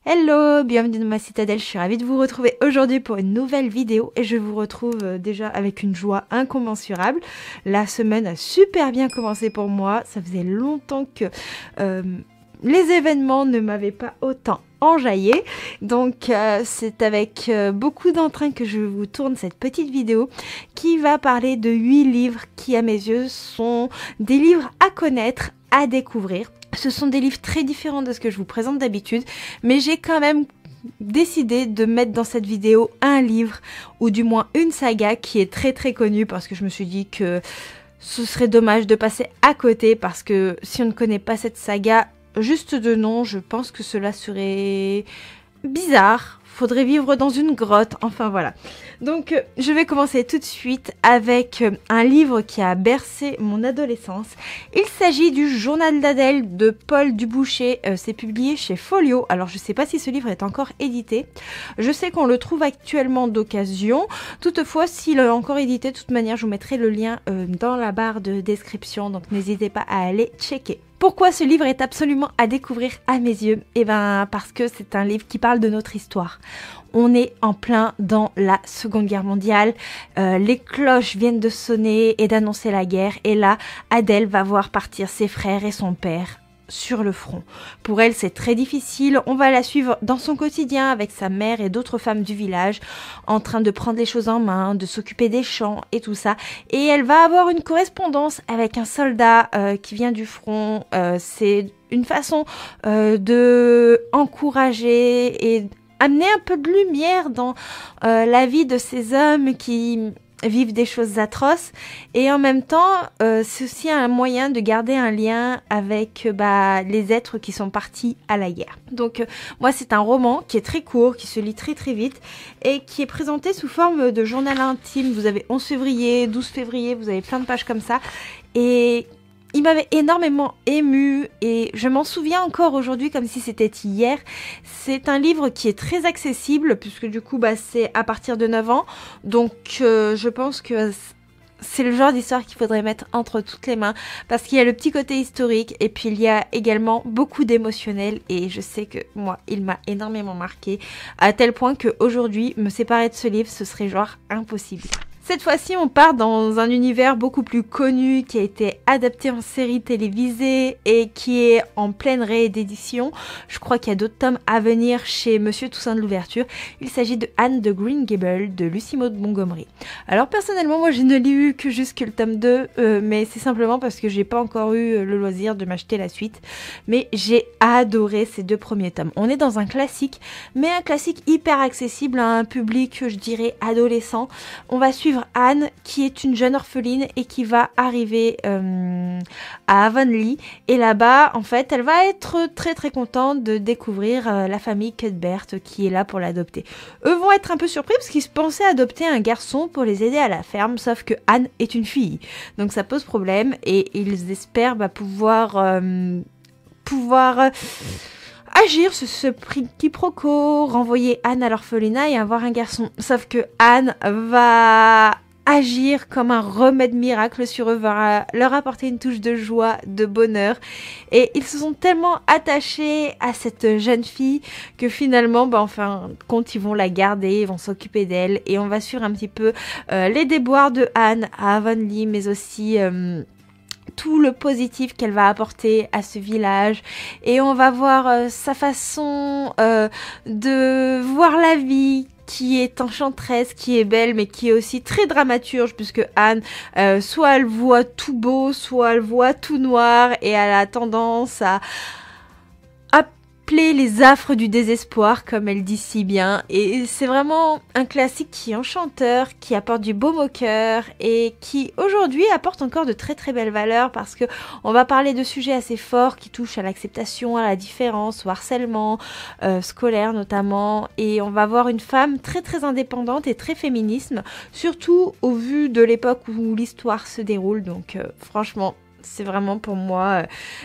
Hello, bienvenue dans ma citadelle, je suis ravie de vous retrouver aujourd'hui pour une nouvelle vidéo et je vous retrouve déjà avec une joie incommensurable. La semaine a super bien commencé pour moi, ça faisait longtemps que les événements ne m'avaient pas autant enjaillé, donc c'est avec beaucoup d'entrain que je vous tourne cette petite vidéo qui va parler de 8 livres qui à mes yeux sont des livres à connaître, à découvrir. Ce sont des livres très différents de ce que je vous présente d'habitude, mais j'ai quand même décidé de mettre dans cette vidéo un livre, ou du moins une saga qui est très très connue, parce que je me suis dit que ce serait dommage de passer à côté, parce que si on ne connaît pas cette saga, juste de nom, je pense que cela serait bizarre. Faudrait vivre dans une grotte, enfin voilà. Donc je vais commencer tout de suite avec un livre qui a bercé mon adolescence. Il s'agit du Journal d'Adèle de Paul Dubouché. C'est publié chez Folio. Alors je sais pas si ce livre est encore édité. Je sais qu'on le trouve actuellement d'occasion. Toutefois, s'il est encore édité, de toute manière, je vous mettrai le lien dans la barre de description. Donc n'hésitez pas à aller checker. Pourquoi ce livre est absolument à découvrir à mes yeux? Eh ben parce que c'est un livre qui parle de notre histoire. On est en plein dans la Seconde Guerre mondiale, les cloches viennent de sonner et d'annoncer la guerre, et là, Adèle va voir partir ses frères et son père sur le front. Pour elle, c'est très difficile, on va la suivre dans son quotidien avec sa mère et d'autres femmes du village, en train de prendre les choses en main, de s'occuper des champs et tout ça, et elle va avoir une correspondance avec un soldat qui vient du front. C'est une façon de encourager et amener un peu de lumière dans la vie de ces hommes qui vivent des choses atroces, et en même temps c'est aussi un moyen de garder un lien avec les êtres qui sont partis à la guerre. Donc moi, c'est un roman qui est très court, qui se lit très très vite et qui est présenté sous forme de journal intime. Vous avez 11 février, 12 février, vous avez plein de pages comme ça, et il m'avait énormément émue et je m'en souviens encore aujourd'hui comme si c'était hier. C'est un livre qui est très accessible puisque du coup c'est à partir de 9 ans. Donc je pense que c'est le genre d'histoire qu'il faudrait mettre entre toutes les mains parce qu'il y a le petit côté historique et puis il y a également beaucoup d'émotionnel, et je sais que moi, il m'a énormément marqué à tel point qu'aujourd'hui, me séparer de ce livre, ce serait genre impossible. Cette fois-ci, on part dans un univers beaucoup plus connu qui a été adapté en série télévisée et qui est en pleine réédition. Je crois qu'il y a d'autres tomes à venir chez Monsieur Toussaint de l'Ouverture. Il s'agit de Anne de Green Gables de Lucie Maud Montgomery. Alors personnellement, moi je ne l'ai eu que jusque le tome 2, mais c'est simplement parce que j'ai pas encore eu le loisir de m'acheter la suite. Mais j'ai adoré ces 2 premiers tomes. On est dans un classique, mais un classique hyper accessible à un public, je dirais, adolescent. On va suivre Anne, qui est une jeune orpheline et qui va arriver à Avonlea, et là-bas en fait elle va être très très contente de découvrir la famille Cuthbert qui est là pour l'adopter. Eux vont être un peu surpris parce qu'ils se pensaient adopter un garçon pour les aider à la ferme, sauf que Anne est une fille, donc ça pose problème, et ils espèrent pouvoir agir sur ce quiproquo, renvoyer Anne à l'orphelinat et avoir un garçon. Sauf que Anne va agir comme un remède miracle sur eux, va leur apporter une touche de joie, de bonheur. Et ils se sont tellement attachés à cette jeune fille que finalement, compte, ils vont la garder, ils vont s'occuper d'elle. Et on va suivre un petit peu les déboires de Anne à Avonlea, mais aussi tout le positif qu'elle va apporter à ce village, et on va voir sa façon de voir la vie, qui est enchanteresse, qui est belle, mais qui est aussi très dramaturge, puisque Anne, soit elle voit tout beau, soit elle voit tout noir, et elle a tendance à appeler les affres du désespoir, comme elle dit si bien. Et c'est vraiment un classique qui est enchanteur, qui apporte du baume au cœur, et qui aujourd'hui apporte encore de très très belles valeurs, parce que on va parler de sujets assez forts qui touchent à l'acceptation, à la différence, au harcèlement scolaire notamment, et on va voir une femme très très indépendante et très féministe, surtout au vu de l'époque où l'histoire se déroule. Donc franchement, C'est vraiment pour moi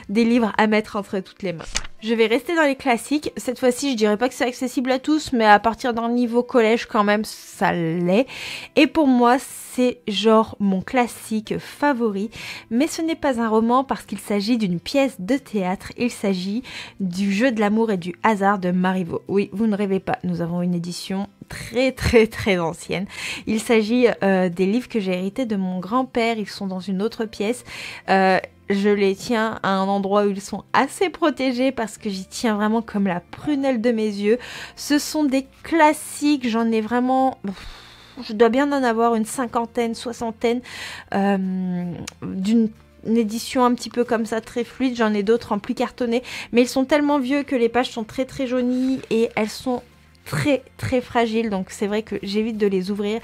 des livres à mettre entre toutes les mains. Je vais rester dans les classiques. Cette fois-ci, je dirais pas que c'est accessible à tous, mais à partir d'un niveau collège quand même, ça l'est. Et pour moi, c'est genre mon classique favori. Mais ce n'est pas un roman parce qu'il s'agit d'une pièce de théâtre. Il s'agit du jeu de l'amour et du hasard de Marivaux. Oui, vous ne rêvez pas, nous avons une édition très ancienne. Il s'agit des livres que j'ai hérités de mon grand-père. Ils sont dans une autre pièce. Je les tiens à un endroit où ils sont assez protégés parce que j'y tiens vraiment comme la prunelle de mes yeux. Ce sont des classiques, j'en ai vraiment... Je dois bien en avoir une cinquantaine, soixantaine d'une édition un petit peu comme ça, très fluide. J'en ai d'autres en plus cartonné, mais ils sont tellement vieux que les pages sont très jaunies et elles sont très fragiles. Donc c'est vrai que j'évite de les ouvrir.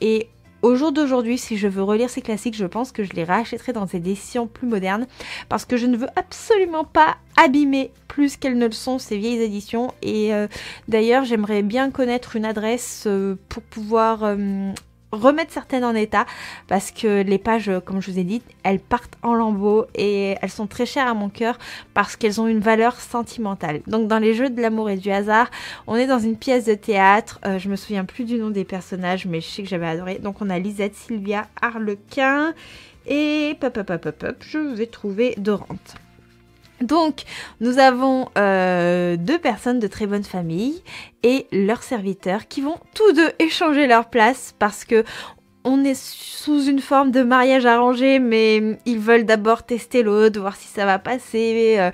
Et au jour d'aujourd'hui, si je veux relire ces classiques, je pense que je les rachèterai dans des éditions plus modernes parce que je ne veux absolument pas abîmer plus qu'elles ne le sont ces vieilles éditions. Et d'ailleurs, j'aimerais bien connaître une adresse pour pouvoir remettre certaines en état parce que les pages, comme je vous ai dit, elles partent en lambeaux et elles sont très chères à mon cœur parce qu'elles ont une valeur sentimentale. Donc dans les jeux de l'amour et du hasard, on est dans une pièce de théâtre, je me souviens plus du nom des personnages mais je sais que j'avais adoré. Donc on a Lisette, Sylvia, Arlequin et je vais trouver Dorante. Donc, nous avons deux personnes de très bonne famille et leurs serviteurs qui vont tous deux échanger leur place parce que on est sous une forme de mariage arrangé, mais ils veulent d'abord tester l'autre, voir si ça va passer.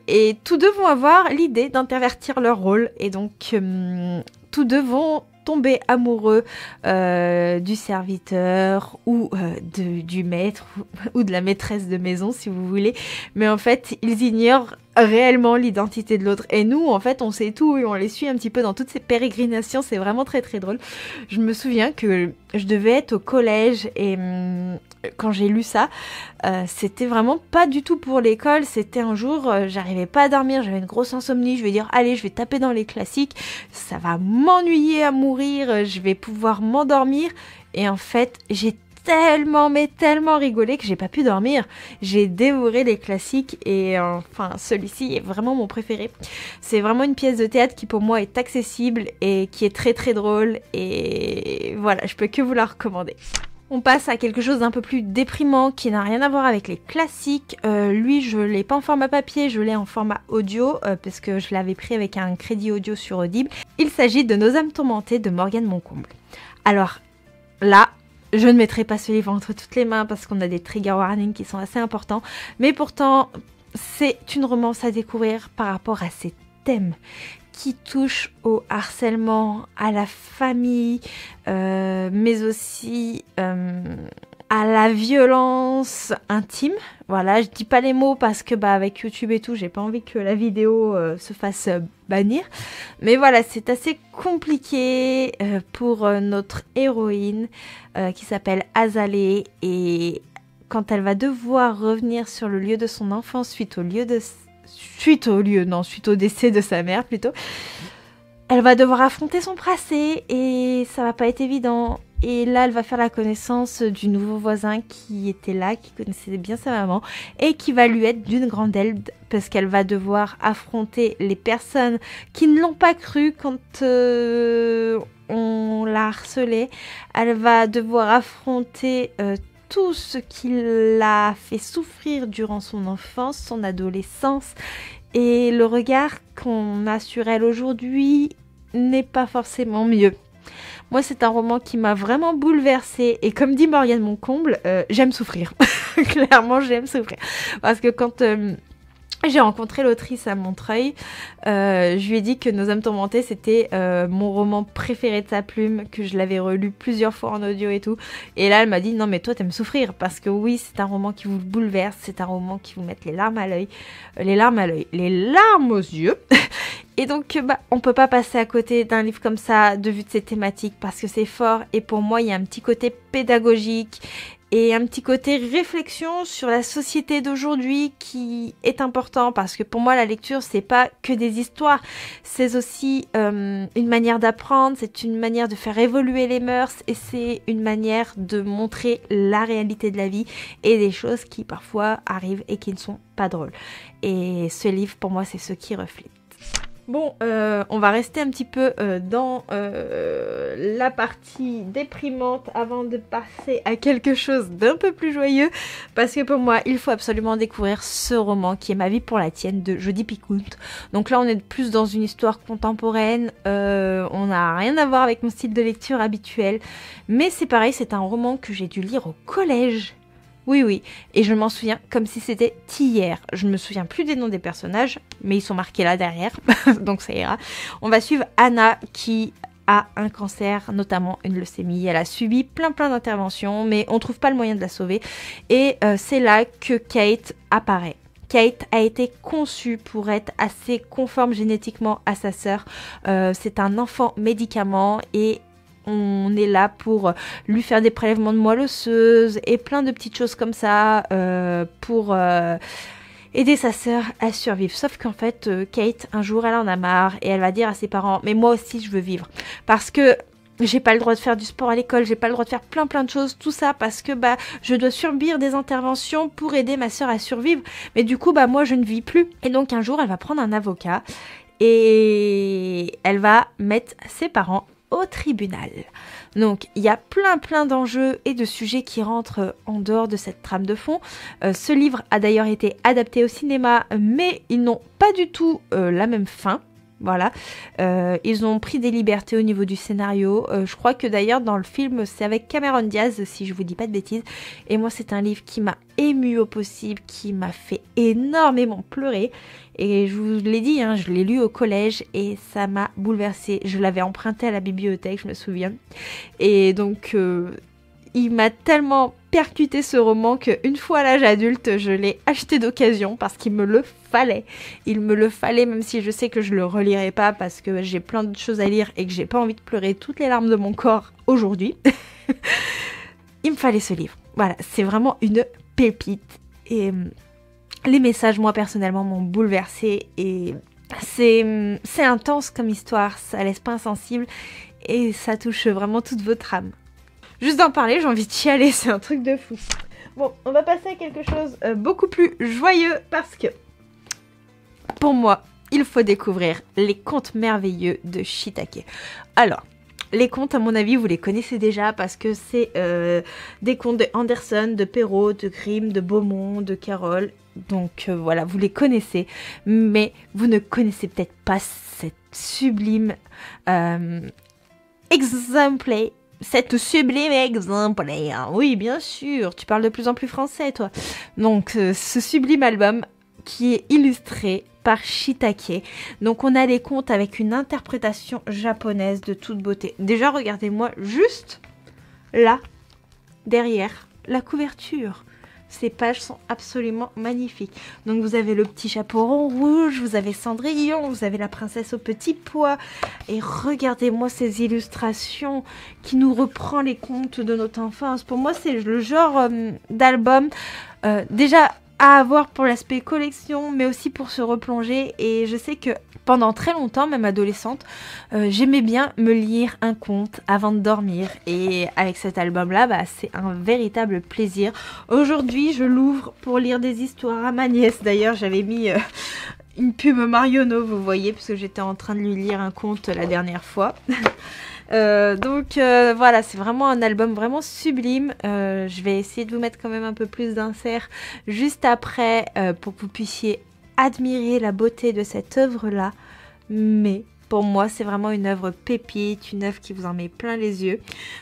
Et tous deux vont avoir l'idée d'intervertir leur rôle. Et donc, tous deux vont tomber amoureux du serviteur ou du maître ou de la maîtresse de maison si vous voulez, mais en fait ils ignorent réellement l'identité de l'autre et nous en fait on sait tout et on les suit un petit peu dans toutes ces pérégrinations. C'est vraiment très drôle. Je me souviens que je devais être au collège et quand j'ai lu ça, c'était vraiment pas du tout pour l'école. C'était un jour, j'arrivais pas à dormir, j'avais une grosse insomnie, je vais dire allez je vais taper dans les classiques, ça va m'ennuyer à mourir, je vais pouvoir m'endormir. Et en fait j'ai tellement rigolé que j'ai pas pu dormir. J'ai dévoré les classiques et enfin celui-ci est vraiment mon préféré. C'est vraiment une pièce de théâtre qui pour moi est accessible et qui est très drôle et voilà, je peux que vous la recommander. On passe à quelque chose d'un peu plus déprimant qui n'a rien à voir avec les classiques. Lui, je l'ai pas en format papier, je l'ai en format audio parce que je l'avais pris avec un crédit audio sur Audible. Il s'agit de Nos âmes tourmentées de Morgane Moncomble. Alors là, je ne mettrai pas ce livre entre toutes les mains parce qu'on a des trigger warnings qui sont assez importants. Mais pourtant, c'est une romance à découvrir par rapport à ces thèmes qui touchent au harcèlement, à la famille, mais aussi à la violence intime. Voilà, je dis pas les mots parce que avec YouTube et tout, j'ai pas envie que la vidéo se fasse bannir. Mais voilà, c'est assez compliqué pour notre héroïne qui s'appelle Azalée et quand elle va devoir revenir sur le lieu de son enfance suite au décès de sa mère plutôt, elle va devoir affronter son passé et ça va pas être évident. Et là, elle va faire la connaissance du nouveau voisin qui était là, qui connaissait bien sa maman et qui va lui être d'une grande aide parce qu'elle va devoir affronter les personnes qui ne l'ont pas cru quand on l'a harcelée. Elle va devoir affronter tout ce qui l'a fait souffrir durant son enfance, son adolescence et le regard qu'on a sur elle aujourd'hui n'est pas forcément mieux. Moi, c'est un roman qui m'a vraiment bouleversée. Et comme dit Morgane Moncomble, j'aime souffrir. Clairement, j'aime souffrir. Parce que quand j'ai rencontré l'autrice à Montreuil, je lui ai dit que Nos âmes tourmentées, c'était mon roman préféré de sa plume, que je l'avais relu plusieurs fois en audio et tout. Et là, elle m'a dit, non mais toi, t'aimes souffrir. Parce que oui, c'est un roman qui vous bouleverse, c'est un roman qui vous met les larmes à l'œil, les larmes aux yeux. Et donc, on peut pas passer à côté d'un livre comme ça, de vue de ces thématiques, parce que c'est fort. Et pour moi, il y a un petit côté pédagogique et un petit côté réflexion sur la société d'aujourd'hui qui est important, parce que pour moi la lecture c'est pas que des histoires, c'est aussi une manière d'apprendre, c'est une manière de faire évoluer les mœurs et c'est une manière de montrer la réalité de la vie et des choses qui parfois arrivent et qui ne sont pas drôles. Et ce livre pour moi c'est ce qui reflète. Bon, on va rester un petit peu dans la partie déprimante avant de passer à quelque chose d'un peu plus joyeux, parce que pour moi, il faut absolument découvrir ce roman qui est Ma vie pour la tienne de Jodi Picoult. Donc là, on est plus dans une histoire contemporaine, on n'a rien à voir avec mon style de lecture habituel, mais c'est pareil, c'est un roman que j'ai dû lire au collège. Oui, et je m'en souviens comme si c'était hier. Je ne me souviens plus des noms des personnages, mais ils sont marqués là derrière, donc ça ira. On va suivre Anna qui a un cancer, notamment une leucémie. Elle a subi plein d'interventions, mais on ne trouve pas le moyen de la sauver. Et c'est là que Kate apparaît. Kate a été conçue pour être assez conforme génétiquement à sa sœur. C'est un enfant médicament et on est là pour lui faire des prélèvements de moelle osseuse et plein de petites choses comme ça pour aider sa sœur à survivre. Sauf qu'en fait, Kate, un jour, elle en a marre et elle va dire à ses parents « Mais moi aussi, je veux vivre. Parce que j'ai pas le droit de faire du sport à l'école, j'ai pas le droit de faire plein de choses, tout ça parce que je dois subir des interventions pour aider ma sœur à survivre. Mais du coup, moi, je ne vis plus. » Et donc, un jour, elle va prendre un avocat et elle va mettre ses parents au tribunal. Donc il y a plein d'enjeux et de sujets qui rentrent en dehors de cette trame de fond. Ce livre a d'ailleurs été adapté au cinéma, mais ils n'ont pas du tout la même fin. Voilà, ils ont pris des libertés au niveau du scénario. Je crois que d'ailleurs dans le film c'est avec Cameron Diaz, si je vous dis pas de bêtises. Et moi c'est un livre qui m'a émue au possible, qui m'a fait énormément pleurer. Et je vous l'ai dit, je l'ai lu au collège et ça m'a bouleversée. Je l'avais emprunté à la bibliothèque, je me souviens. Et donc il m'a tellement percuté ce roman qu'une fois à l'âge adulte, je l'ai acheté d'occasion parce qu'il me le fallait. Il me le fallait, même si je sais que je le relirai pas parce que j'ai plein de choses à lire et que j'ai pas envie de pleurer toutes les larmes de mon corps aujourd'hui. Il me fallait ce livre. Voilà, c'est vraiment une pépite. Et les messages, moi personnellement, m'ont bouleversée et c'est intense comme histoire, ça laisse pas insensible et ça touche vraiment toute votre âme. Juste d'en parler, j'ai envie de chialer, c'est un truc de fou. Bon, on va passer à quelque chose beaucoup plus joyeux parce que, pour moi, il faut découvrir les contes merveilleux de Shiitake. Alors, les contes, à mon avis, vous les connaissez déjà parce que c'est des contes de Andersen, de Perrault, de Grimm, de Beaumont, de Carroll. Donc voilà, vous les connaissez, mais vous ne connaissez peut-être pas cette sublime exemplaire. Cette sublime exemplaire. Oui, bien sûr, tu parles de plus en plus français, toi. Donc, ce sublime album qui est illustré par Shiitake. Donc, on a les contes avec une interprétation japonaise de toute beauté. Déjà, regardez-moi juste là, derrière la couverture. Ces pages sont absolument magnifiques. Donc vous avez le petit chaperon rouge, vous avez Cendrillon, vous avez la princesse au petit pois. Et regardez-moi ces illustrations qui nous reprend les contes de notre enfance. Pour moi, c'est le genre d'album déjà à avoir pour l'aspect collection, mais aussi pour se replonger. Et je sais que pendant très longtemps, même adolescente, j'aimais bien me lire un conte avant de dormir. Et avec cet album-là, c'est un véritable plaisir. Aujourd'hui, je l'ouvre pour lire des histoires à ma nièce. D'ailleurs, j'avais mis une pub Marionneau, vous voyez, parce que j'étais en train de lui lire un conte la dernière fois. Donc voilà, c'est vraiment un album vraiment sublime. Je vais essayer de vous mettre quand même un peu plus d'inserts juste après pour que vous puissiez admirer la beauté de cette œuvre-là. Mais pour moi, c'est vraiment une œuvre pépite, une œuvre qui vous en met plein les yeux.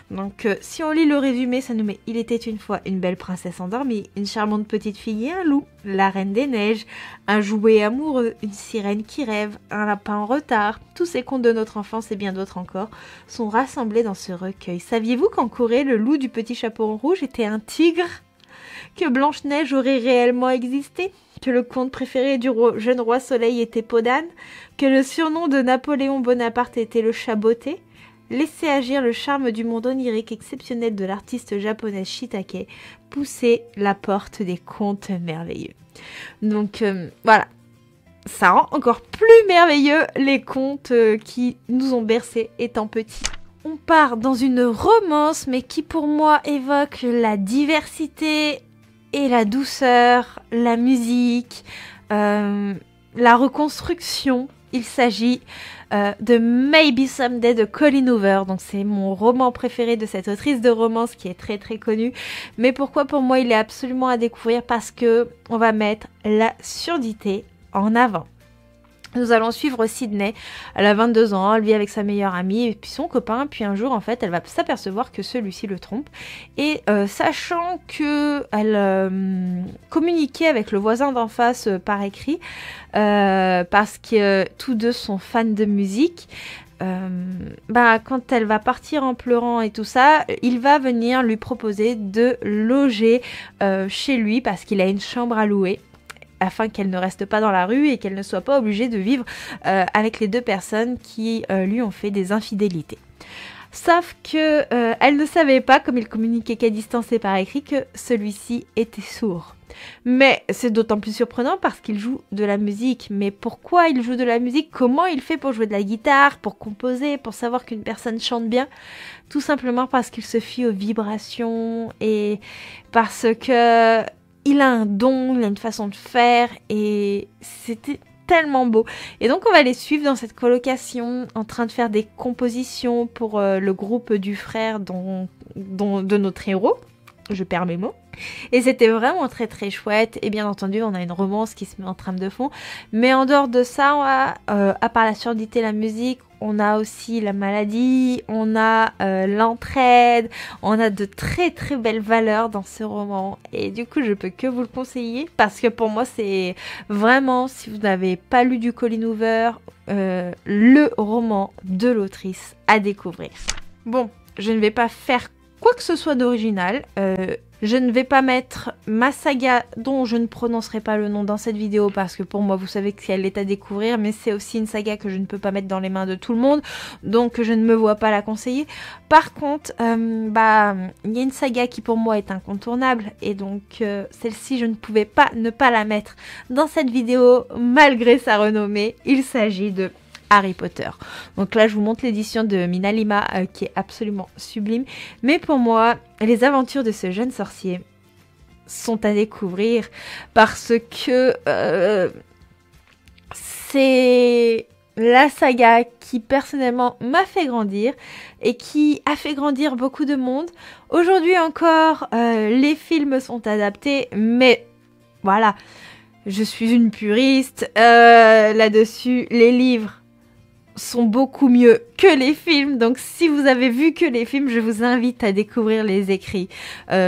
Donc si on lit le résumé, ça nous met « Il était une fois une belle princesse endormie, une charmante petite fille et un loup, la reine des neiges, un jouet amoureux, une sirène qui rêve, un lapin en retard. Tous ces contes de notre enfance et bien d'autres encore sont rassemblés dans ce recueil. Saviez-vous qu'en Corée, le loup du petit chaperon rouge était un tigre ? Que Blanche-Neige aurait réellement existé ? Que le conte préféré du jeune roi Soleil était Peau d'âne ? Que le surnom de Napoléon Bonaparte était le chat botté ? laissez agir le charme du monde onirique exceptionnel de l'artiste japonaise Shitake, poussez la porte des contes merveilleux. Donc voilà, ça rend encore plus merveilleux les contes qui nous ont bercés étant petits. On part dans une romance, mais qui pour moi évoque la diversité et la douceur, la musique, la reconstruction. Il s'agit de Maybe Someday de Colleen Hoover. Donc c'est mon roman préféré de cette autrice de romance qui est très très connue. Mais pourquoi pour moi il est absolument à découvrir? Parce que on va mettre la surdité en avant. Nous allons suivre Sydney, elle a 22 ans, elle vit avec sa meilleure amie et puis son copain, puis un jour en fait elle va s'apercevoir que celui-ci le trompe et sachant que elle communiquait avec le voisin d'en face par écrit parce que tous deux sont fans de musique, quand elle va partir en pleurant et tout ça, il va venir lui proposer de loger chez lui parce qu'il a une chambre à louer, afin qu'elle ne reste pas dans la rue et qu'elle ne soit pas obligée de vivre avec les deux personnes qui lui ont fait des infidélités. Sauf que elle ne savait pas, comme il communiquait qu'à distance et par écrit, que celui-ci était sourd. Mais c'est d'autant plus surprenant parce qu'il joue de la musique. Mais pourquoi il joue de la musique? Comment il fait pour jouer de la guitare, pour composer, pour savoir qu'une personne chante bien? Tout simplement parce qu'il se fie aux vibrations et parce que il a un don, il a une façon de faire et c'était tellement beau. Et donc on va les suivre dans cette colocation en train de faire des compositions pour le groupe du frère de notre héros. Je perds mes mots. Et c'était vraiment très très chouette. Et bien entendu, on a une romance qui se met en trame de fond. Mais en dehors de ça, on a, à part la surdité, la musique, on a aussi la maladie, on a l'entraide, on a de très très belles valeurs dans ce roman. Et du coup, je peux que vous le conseiller parce que pour moi, c'est vraiment, si vous n'avez pas lu du Colleen Hoover, le roman de l'autrice à découvrir. Bon, je ne vais pas faire quoi que ce soit d'original. Je ne vais pas mettre ma saga dont je ne prononcerai pas le nom dans cette vidéo parce que pour moi vous savez qu'elle est à découvrir, mais c'est aussi une saga que je ne peux pas mettre dans les mains de tout le monde, donc je ne me vois pas la conseiller. Par contre, il y a une saga qui pour moi est incontournable et donc celle-ci je ne pouvais pas ne pas la mettre dans cette vidéo malgré sa renommée. Il s'agit de Harry Potter. Donc là je vous montre l'édition de Mina Lima qui est absolument sublime, mais pour moi les aventures de ce jeune sorcier sont à découvrir parce que c'est la saga qui personnellement m'a fait grandir et qui a fait grandir beaucoup de monde. Aujourd'hui encore les films sont adaptés, mais voilà, je suis une puriste là-dessus. Les livres sont beaucoup mieux que les films, donc si vous avez vu que les films, je vous invite à découvrir les écrits.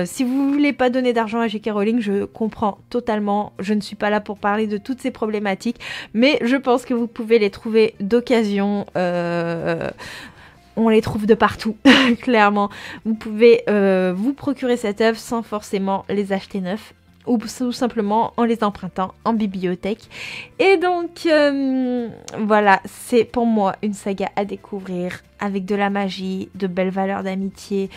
Si vous voulez pas donner d'argent à J.K. Rowling, je comprends totalement, je ne suis pas là pour parler de toutes ces problématiques, mais je pense que vous pouvez les trouver d'occasion. On les trouve de partout, clairement. Vous pouvez vous procurer cette œuvre sans forcément les acheter neufs, ou tout simplement en les empruntant en bibliothèque. Et donc voilà, c'est pour moi une saga à découvrir avec de la magie, de belles valeurs d'amitié,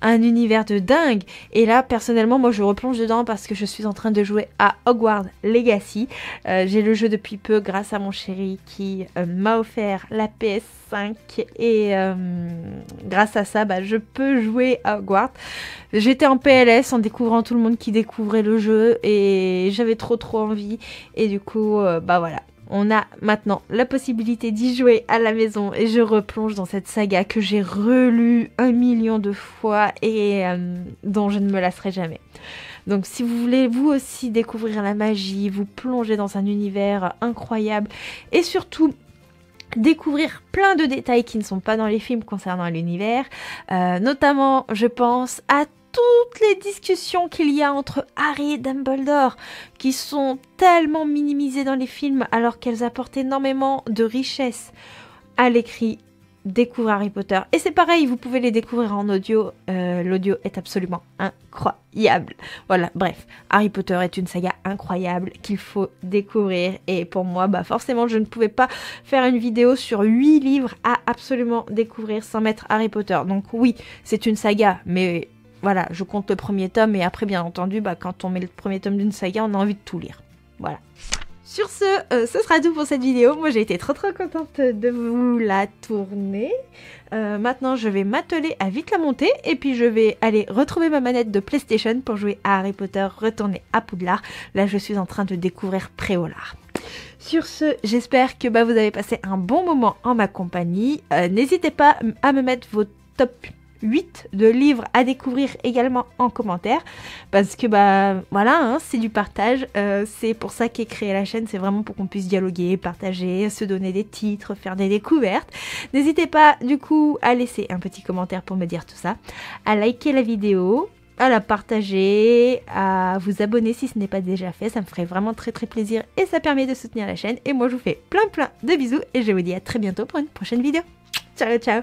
un univers de dingue. Et là personnellement moi je replonge dedans parce que je suis en train de jouer à Hogwarts Legacy. J'ai le jeu depuis peu grâce à mon chéri qui m'a offert la PS5 et grâce à ça je peux jouer à Hogwarts. J'étais en PLS en découvrant tout le monde qui découvrait le jeu et j'avais trop envie et du coup voilà, on a maintenant la possibilité d'y jouer à la maison et je replonge dans cette saga que j'ai relue 1 million de fois et dont je ne me lasserai jamais. Donc si vous voulez vous aussi découvrir la magie, vous plonger dans un univers incroyable et surtout découvrir plein de détails qui ne sont pas dans les films concernant l'univers, notamment je pense à toutes les discussions qu'il y a entre Harry et Dumbledore qui sont tellement minimisées dans les films alors qu'elles apportent énormément de richesse à l'écrit. découvre Harry Potter. Et c'est pareil, vous pouvez les découvrir en audio. L'audio est absolument incroyable. Voilà, bref, Harry Potter est une saga incroyable qu'il faut découvrir. Et pour moi, bah forcément, je ne pouvais pas faire une vidéo sur 8 livres à absolument découvrir sans mettre Harry Potter. Donc oui, c'est une saga, mais voilà, je compte le premier tome. Et après, bien entendu, bah, quand on met le premier tome d'une saga, on a envie de tout lire. Voilà. Sur ce sera tout pour cette vidéo. Moi, j'ai été trop contente de vous la tourner. Maintenant, je vais m'atteler à vite la monter et puis je vais aller retrouver ma manette de PlayStation pour jouer à Harry Potter, retourner à Poudlard. Là, je suis en train de découvrir Préolard. Sur ce, j'espère que vous avez passé un bon moment en ma compagnie. N'hésitez pas à me mettre vos top 8 de livres à découvrir également en commentaire parce que voilà, hein, c'est du partage, c'est pour ça qu'est créée la chaîne, c'est vraiment pour qu'on puisse dialoguer, partager, se donner des titres, faire des découvertes. N'hésitez pas du coup à laisser un petit commentaire pour me dire tout ça, à liker la vidéo, à la partager, à vous abonner si ce n'est pas déjà fait, ça me ferait vraiment très plaisir et ça permet de soutenir la chaîne. Et moi je vous fais plein de bisous et je vous dis à très bientôt pour une prochaine vidéo. Ciao ciao.